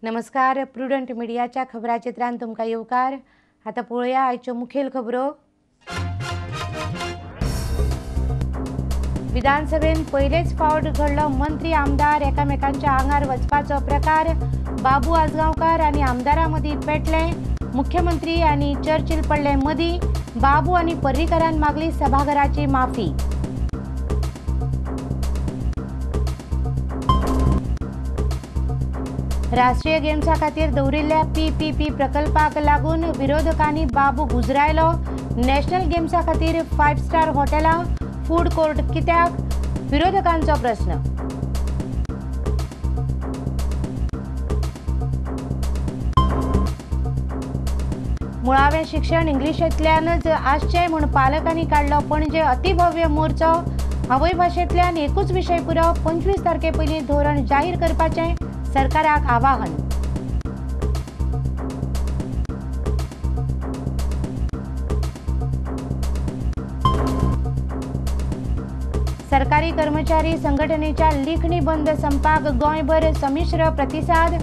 नमस्कार. प्रुडंट मिडियाच्या खबराचित्रांत तुमकां येवकार. आतां पळोवया आयच्यो मुखेल खबरो. विधानसभेन पयलेच फावट घडलो मंत्री आमदार एकामेकांच्या आंगार वचपाचो प्रकार. बाबू आजगांवकार आनी आमदारां मदीं पेटले. मुख्यमंत्री आनी चर्चिल पडले मदीं. बाबू आनी पर्रीकरान मागली सभाघराची माफी. राष्ट्रीय गेम्सा खातीर दवरिल्ल्या PPP प्रकल्पाक लागून विरोधकांनी बाबू गुजरायलो. नॅशनल गेम्सा खातीर 5 स्टार हॉटेलां, फूड कोर्ट कित्याक? विरोधकांचो प्रस्न. मुळावें शिक्षण इंग्लिशींतल्यानच आसचें म्हूण पालकांनी काडलो पणजे अतिभव्य मोर्चो. आवय भाशेंतल्यान एकूच विशय पुरो. 25 तारखे पयलीं धोरण जाहीर करपाचें सरकाराक आवाहन. सरकारी कर्मचारी संघटनेच्या लिखणी बंद संपाक गोंयभर संमिश्र प्रतिसाद.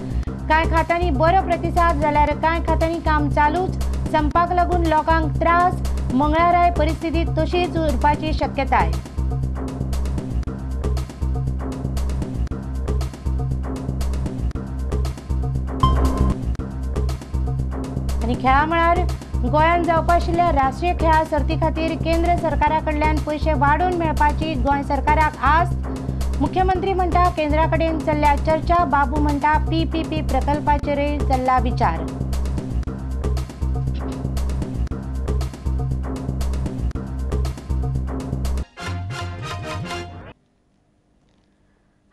कांय खात्यांनी बरो प्रतिसाद जाल्यार कांय खात्यांनी काम चालूच. संपाक लागून लोकांक त्रास. मंगळाराय परिस्थिती तशीच उरपाची शक्यताय. आनी खेळा मळार गोंयांत जावपा आशिल्ल्या राष्ट्रीय खेळा सर्ती खातीर केंद्र सरकारा कडल्यान पयशे वाडोवन मेळपाची गोंय सरकाराक आस. मुख्यमंत्री म्हणटा केंद्रा कडेन चल्ल्या चर्चा. बाबू म्हणटा PPP प्रकल्पाचेरय चल्ला विचार.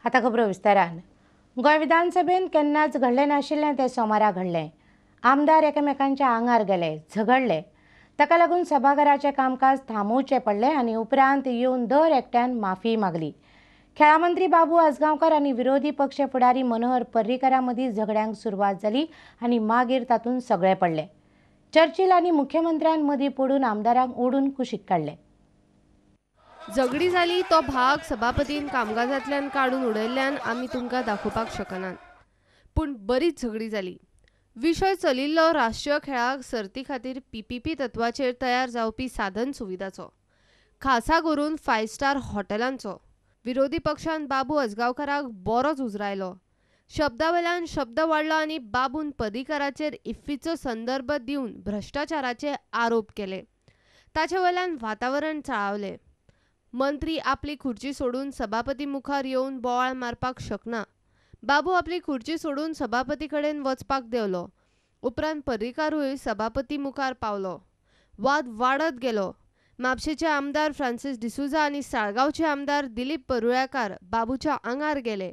आतां खबरो विस्तारान. गोंय विधानसभेन केन्नाच घडलें नाशिल्लें तें सोमारा घडलें. आमदार एकामेकांच्या आंगार गेले, झगडले. ताका लागून सभाघराचें कामकाज थांबोवचें पडलें आनी उपरांत येवन दर एकट्यान माफी मागली. खेळा मंत्री बाबू आजगांवकार आनी विरोधी पक्ष फुडारी मनोहर पर्रीकरा मदीं झगड्यांक सुरवात जाली आनी मागीर तातूंत सगळें पडलें. चर्चिल आनी मुख्यमंत्र्यान मदीं पडून आमदारांक ओडून कुशीक काडले. झगडी जाली तो भाग सभापतीन कामकाजांतल्यान काडून उडयल्ल्यान आमी तुमकां दाखोवपाक शकनात. पूण बरीच झगडी जाली. विशय चलिल्लो राष्ट्रीय खेळाक सर्ती खातीर PPP तत्वाचेर तयार जावपी साधन सुविधाचो, खासा करून 5 स्टार हॉटेलांचो. विरोधी पक्षान बाबू आजगांवकाराक बरोच उजरायलो. शब्दावेल्यान शब्द वाडलो आनी बाबून पर्रीकराचेर इफ्फीचो संदर्भ दिवन भ्रष्टाचाराचे आरोप केले. ताचे वयल्यान वातावरण चळावलें. मंत्री आपली खुर्ची सोडून सभापती मुखार येवन बोवाळ मारपाक शकना. बाबू आपली खुर्ची सोडून सभापती कडेन वचपाक देवलो. उपरांत पर्रीकारूय सभापती मुखार पावलो. वाद वाडत गेलो. म्हापशेचे आमदार फ्रांसीस डिसुजा आनी साळगांवचे आमदार दिलीप परुळेकार बाबूच्या आंगार गेले.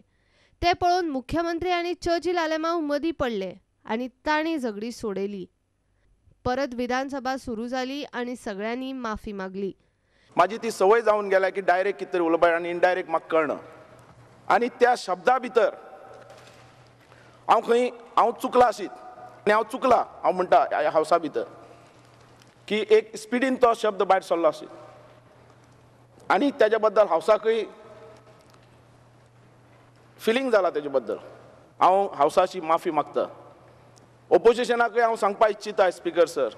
ते पळोवन मुख्यमंत्री आनी चर्चिल आलेमांव मदीं पडले आनी तांणी झगडी सोडयली. परत विधानसभा सुरू जाली आनी सगळ्यांनी माफी मागली. माझी ती सवय जावन गेल्या की डायरेक्ट कितें उलोवपाक आनी इनडायरेक्ट म्हाका कळना. आनी त्या शब्दा भितर हांव चुकला आशीत आनी हांव चुकला. हांव म्हणटा ह्या हावसा भितर की एक स्पिडीन तो शब्द भायर सरलो आशीत आनी तेज्या बद्दल हावसाकय फिलींग जाला. तेजे बद्दल हांव हावसाची माफी मागता. ओपोजिशनाकय हांव सांगपाक इच्छिता स्पीकर सर,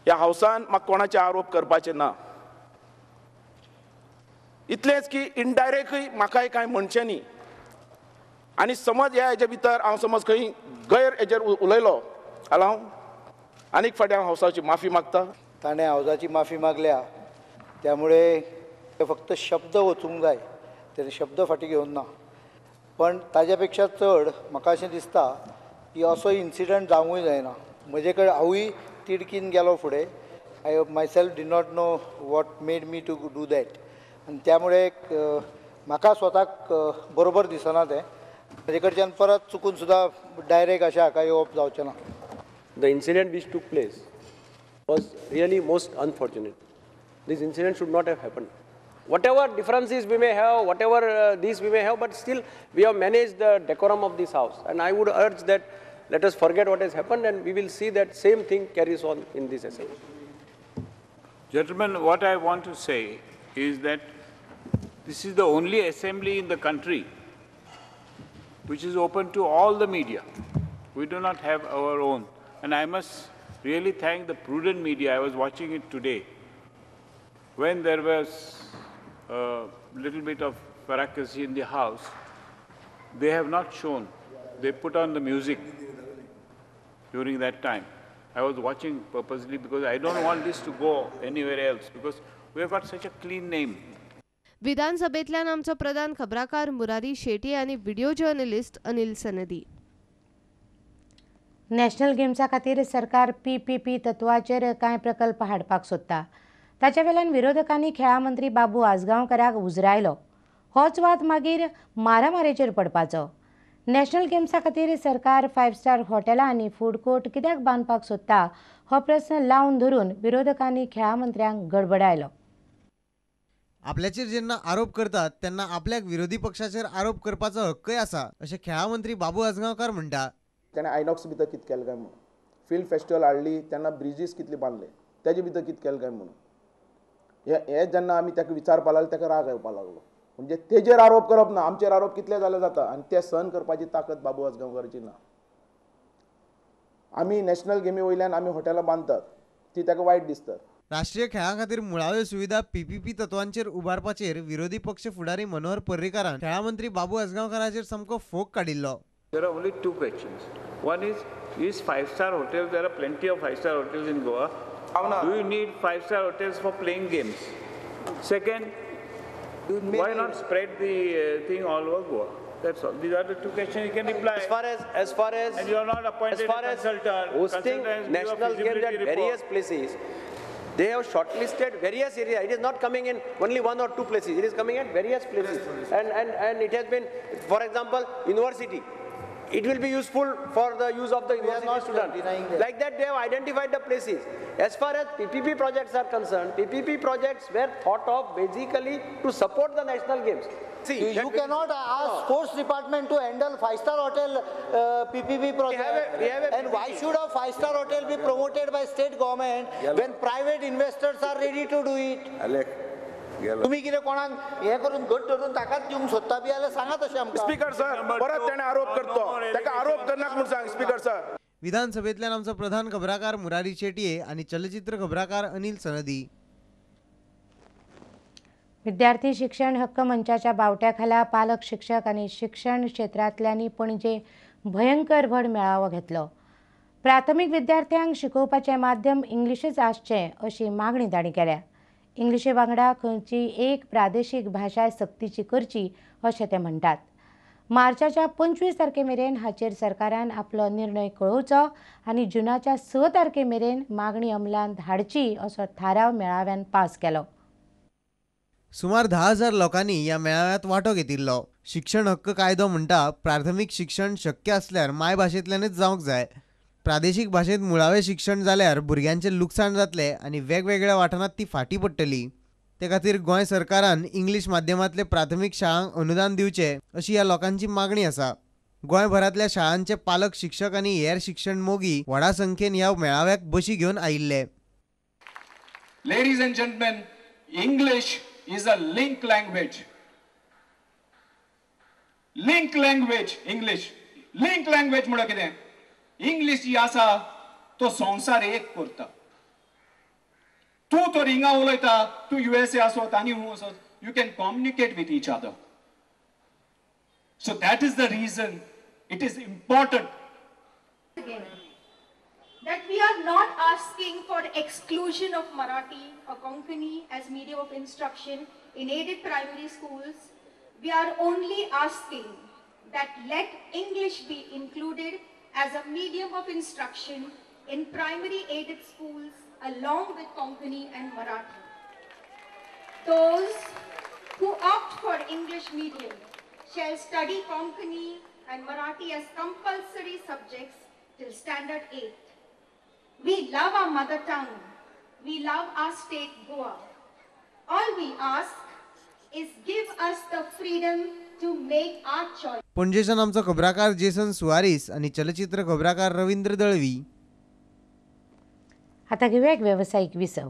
ह्या हावसान म्हाका कोणाचे आरोप करपाचे ना. इतलेंच की इनडायरेक्टय म्हाकाय कांय म्हणचें न्ही. आनी समज ह्या हेजे भितर हांव समज खंय गैर हेजेर उलयलो जाल्यार हांव आनीक फावटी हांव हावसाची माफी मागता. ताणें हावसाची माफी मागल्या त्यामुळे फक्त शब्द वचूंक जाय, तेणे शब्द फाटी घेवन ना. पण ताज्या पेक्षा चड म्हाका अशें दिसता की असो इन्सिडंट जावंकूय जायना. म्हजे कडेन हांवूय तिडकीन गेलो फुडें. I myself did not know what made me to do that. आनी त्यामुळे म्हाका स्वताक बरोबर दिसना तें. म्हजे कडच्यान परत चुकून सुद्दां डायरेक्ट अशें हाका येवप जावचें ना. The incident which took place was really most unfortunate. This incident should not have happened. Whatever differences we may have, whatever these we may have, but still we have managed the decorum of this house. And I would urge that let us forget what has happened and we will see that same thing carries on in this assembly. Gentlemen, what I want to say is that this is the only assembly in the country which is open to all the media. We do not have our own. And I must really thank the prudent media. I was watching it today. When there was a little bit of fracas in the house, they have not shown. They put on the music during that time. I was watching purposely because I don't want this to go anywhere else because we have got such a clean name. विधानसभेतल्यान आमचो प्रधान खबराकार मुरारी शेटी आणि video journalist Anil सनदी. National गेम्सा खातीर सरकार PPP तत्वाचेर कांय प्रकल्प हाडपाक सोदता. ताचे वेल्यान विरोधकांनी खेळा मंत्री बाबू आजगांवकाराक उजरायलो. होच वाद मागीर मारामारेचेर पडपाचो. नॅशनल गेम्सा खातीर सरकार 5 स्टार हॉटेलां आनी फूड कोर्ट कित्याक बांदपाक सोदता हो प्रस्न लावन धरून विरोधकांनी खेळा मंत्र्यांक गडबडायलो. आपल्याचेर जेन्ना आरोप करतात तेन्ना आपल्याक विरोधी पक्षाचेर आरोप करपाचो हक्कय आसा अशें खेळा मंत्री बाबू आजगांवकार म्हणटा. त्याने आयनॉक्स भितर कितें केलें काय म्हणून, फिल्म फेस्टिवल हाडली तेन्ना ब्रिजीस कितले बांदले तेजे भितर कितें केलें काय म्हणून हे जेन्ना आमी ताका विचारपा लागले ताका राग येवपा लागलो. म्हणजे तेजेर आरोप करप ना, आमचेर आरोप कितले जाले जाता आनी ते सहन करपाची ताकद बाबू आजगांवकाराची ना. आमी नॅशनल गेमी वयल्यान आमी हॉटेलां बांदतात ती ताका वायट दिसतात. राष्ट्रीय खेळां खातीर मुळाव्यो सुविधा PPP तत्वांचेर उबारपाचेर विरोधी पक्ष फुडारी मनोहर पर्रीकारान खेळा मंत्री बाबू आजगांवकाराचेर सामको फोग काडिल्लो. There are only two questions. One is 5-star hotels? There are plenty of 5-star hotels in Goa. Do you need 5-star hotels for playing games? Second, why not spread the thing all over Goa? That's all. These are the two questions you can reply. As far as And you are not appointed a consultant. hosting Consultants give a national games feasibility at report. various places, they have shortlisted various areas. It is not coming in only one or two places. It is coming at various places. And it has been, for example, university. It will be useful for the use of the university students. Like that, they have identified the places. As far as PPP projects are concerned, PPP projects were thought of basically to support the national games. See, you cannot ask sports department to handle 5-star hotel PPP project. We have a And why should a 5-star hotel be promoted by state government when private investors are ready to do it? तुम्ही कितें कोणाक हे करून घट धरून ताकाच दिवंक सोदता बी जाल्यार सांगा तशें आमकां. स्पीकर सर परत ताणें आरोप करतो ताका आरोप करनाका म्हूण सांग स्पीकर सर. विधानसभेतल्यान आमचो प्रधान खबराकार मुरारी शेटये आनी चलचित्र खबराकार अनिल सनदी. विद्यार्थी शिक्षण हक्क मंचाच्या बावट्याखाला पालक शिक्षक आणि शिक्षण क्षेत्रांतल्यांनी पणजे भयंकर व्हड मेळावो घेतलो. प्राथमीक विद्यार्थ्यांक शिकोवपाचें माध्यम इंग्लिशच आसचें अशी मागणी तांणी केल्या. इंग्लिशे वांगडा खंयची एक प्रादेशीक भाशा सक्तीची करची अशें ते म्हणटात. मार्चाच्या 25 तारखे मेरेन हाचेर सरकारान आपलो निर्णय कळोवचो आनी जुनाच्या 6 तारखे मेरेन मागणी अंमलांत हाडची असो थाराव मेळाव्यान पास केलो. सुमार 10,000 लोकांनी या मेळाव्यात वांटो घेतिल्लो. शिक्षण हक्क कायदो म्हणटा प्राथमीक शिक्षण शक्य असल्यार मायभाशेंतल्यानच जावंक जाय. प्रादेशीक भाशेंत मुळावें शिक्षण जाल्यार भुरग्यांचें लुकसाण जातलें आनी वेगवेगळ्या वाठारांत ती फाटीं पडटली. ते खातीर गोंय सरकारान इंग्लीश माध्यमांतले प्राथमीक शाळांक अनुदान दिवचें अशी ह्या लोकांची मागणी आसा. गोंयभरांतल्या शाळांचे पालक शिक्षक आनी हेर शिक्षण मोगी व्हडा संख्येन ह्या मेळाव्याक बशी घेवन आयिल्ले. Ladies and gentlemen, English is a link language. Link language, English. Link language म्हणल्यार कितें? इंग्लिश जी आसा तो संवसार एक करता. तूं तर हिंगा उलयता, तूं USA आसत आनी हूं आसत, you can communicate with each other. So that is the reason it is important that we are not asking for exclusion of Marathi or Konkani as medium of instruction in aided primary schools. We are only asking that let English be included as a medium of instruction in primary aided schools along with Konkani and Marathi. Those who opt for English medium shall study Konkani and Marathi as compulsory subjects till standard 8. We love our mother tongue. We love our state Goa. All we ask is give us the freedom to make our choice. पणजेच्यान आमचो खबराकार Jason Soares आनी चलचित्र खबराकार रवींद्र दळवी. आता घेऊया एक व्यावसायिक विसव.